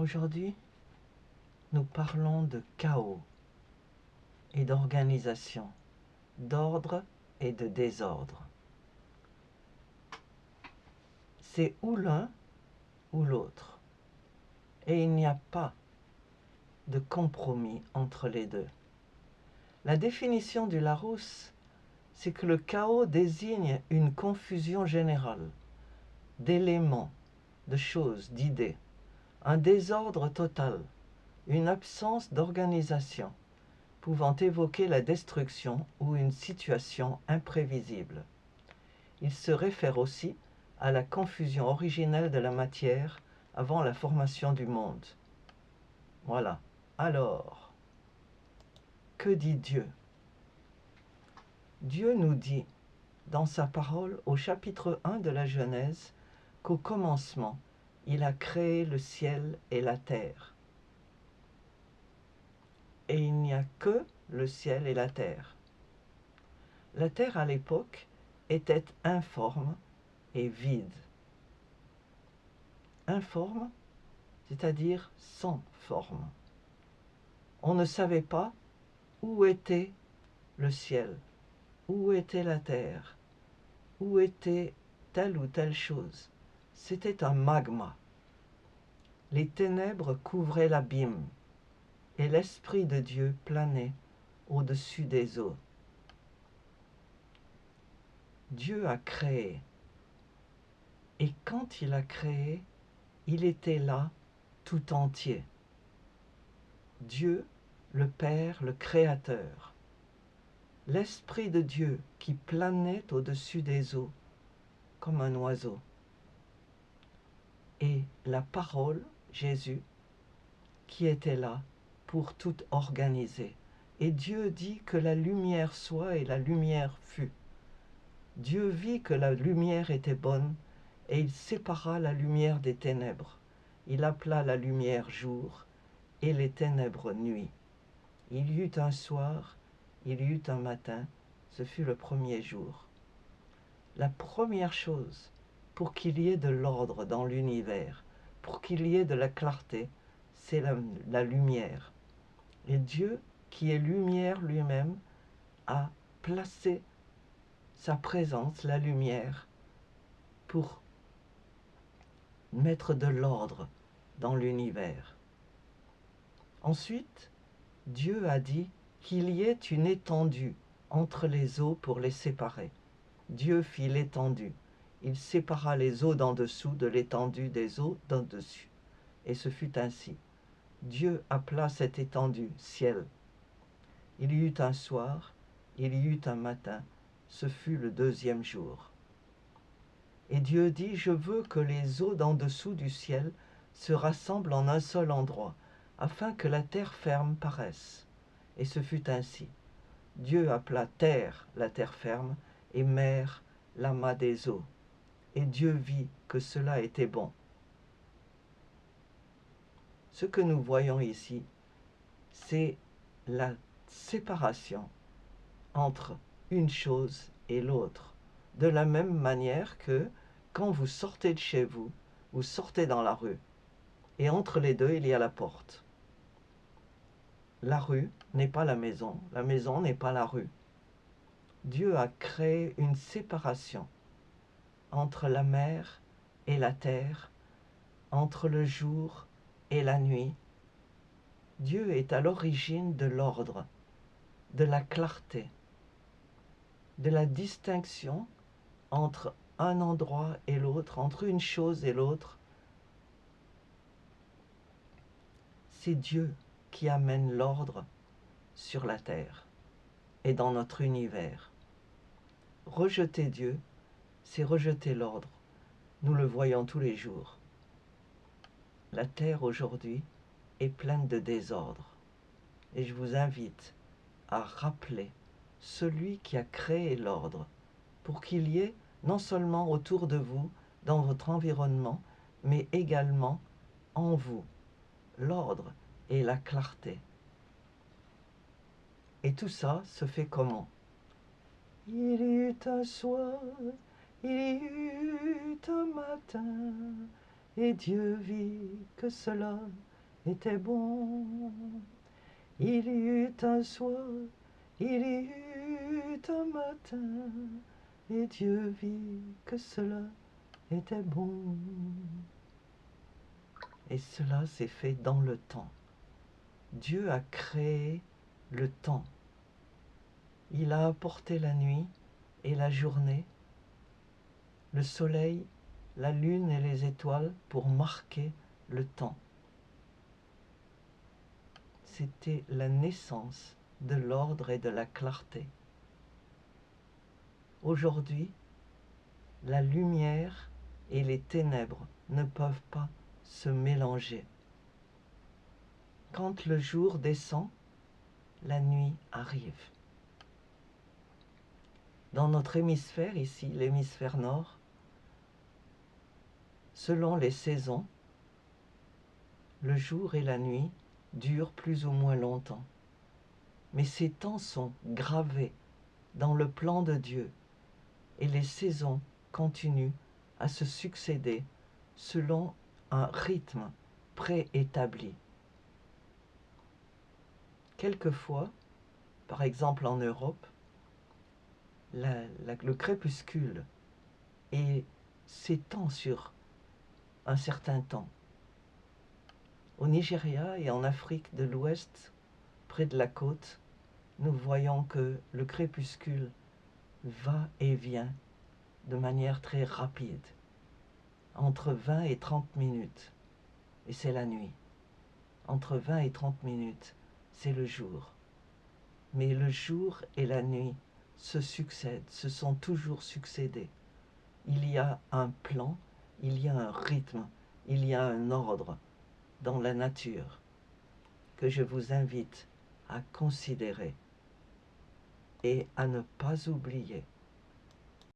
Aujourd'hui, nous parlons de chaos et d'organisation, d'ordre et de désordre. C'est ou l'un ou l'autre. Et il n'y a pas de compromis entre les deux. La définition du Larousse, c'est que le chaos désigne une confusion générale d'éléments, de choses, d'idées, un désordre total, une absence d'organisation, pouvant évoquer la destruction ou une situation imprévisible. Il se réfère aussi à la confusion originelle de la matière avant la formation du monde. Voilà. Alors, que dit Dieu? Dieu nous dit dans sa parole au chapitre 1 de la Genèse qu'au commencement, il a créé le ciel et la terre. Et il n'y a que le ciel et la terre. La terre à l'époque était informe et vide. Informe, c'est-à-dire sans forme. On ne savait pas où était le ciel, où était la terre, où était telle ou telle chose. C'était un magma. Les ténèbres couvraient l'abîme et l'Esprit de Dieu planait au-dessus des eaux. Dieu a créé. Et quand il a créé, il était là tout entier. Dieu, le Père, le Créateur. L'Esprit de Dieu qui planait au-dessus des eaux comme un oiseau. Et la parole, Jésus, qui était là pour tout organiser. Et Dieu dit que la lumière soit et la lumière fut. Dieu vit que la lumière était bonne et il sépara la lumière des ténèbres. Il appela la lumière jour et les ténèbres nuit. Il y eut un soir, il y eut un matin, ce fut le premier jour. La première chose pour qu'il y ait de l'ordre dans l'univers, pour qu'il y ait de la clarté, c'est la lumière. Et Dieu, qui est lumière lui-même, a placé sa présence, la lumière, pour mettre de l'ordre dans l'univers. Ensuite, Dieu a dit qu'il y ait une étendue entre les eaux pour les séparer. Dieu fit l'étendue. Il sépara les eaux d'en dessous de l'étendue des eaux d'en dessus. Et ce fut ainsi. Dieu appela cette étendue ciel. Il y eut un soir, il y eut un matin, ce fut le deuxième jour. Et Dieu dit, je veux que les eaux d'en dessous du ciel se rassemblent en un seul endroit, afin que la terre ferme paraisse. Et ce fut ainsi. Dieu appela terre la terre ferme, et mer l'amas des eaux. Et Dieu vit que cela était bon. Ce que nous voyons ici, c'est la séparation entre une chose et l'autre. De la même manière que quand vous sortez de chez vous, vous sortez dans la rue. Et entre les deux, il y a la porte. La rue n'est pas la maison n'est pas la rue. Dieu a créé une séparation entre la mer et la terre, entre le jour et la nuit. Dieu est à l'origine de l'ordre, de la clarté, de la distinction entre un endroit et l'autre, entre une chose et l'autre. C'est Dieu qui amène l'ordre sur la terre et dans notre univers. Rejeter Dieu, c'est rejeter l'ordre. Nous le voyons tous les jours. La terre aujourd'hui est pleine de désordre. Et je vous invite à rappeler celui qui a créé l'ordre pour qu'il y ait non seulement autour de vous, dans votre environnement, mais également en vous, l'ordre et la clarté. Et tout ça se fait comment? Il y eut un soir, il y eut un matin, et Dieu vit que cela était bon. Il y eut un soir, il y eut un matin, et Dieu vit que cela était bon. Et cela s'est fait dans le temps. Dieu a créé le temps. Il a apporté la nuit et la journée, le soleil, la lune et les étoiles pour marquer le temps. C'était la naissance de l'ordre et de la clarté. Aujourd'hui, la lumière et les ténèbres ne peuvent pas se mélanger. Quand le jour descend, la nuit arrive. Dans notre hémisphère, ici, l'hémisphère nord, selon les saisons, le jour et la nuit durent plus ou moins longtemps. Mais ces temps sont gravés dans le plan de Dieu et les saisons continuent à se succéder selon un rythme préétabli. Quelquefois, par exemple en Europe, le crépuscule s'étend sur un certain temps. Au Nigeria et en Afrique de l'Ouest, près de la côte, nous voyons que le crépuscule va et vient de manière très rapide, entre 20 et 30 minutes, et c'est la nuit. Entre 20 et 30 minutes, c'est le jour. Mais le jour et la nuit se succèdent, se sont toujours succédés. Il y a un plan, il y a un rythme, il y a un ordre dans la nature que je vous invite à considérer et à ne pas oublier.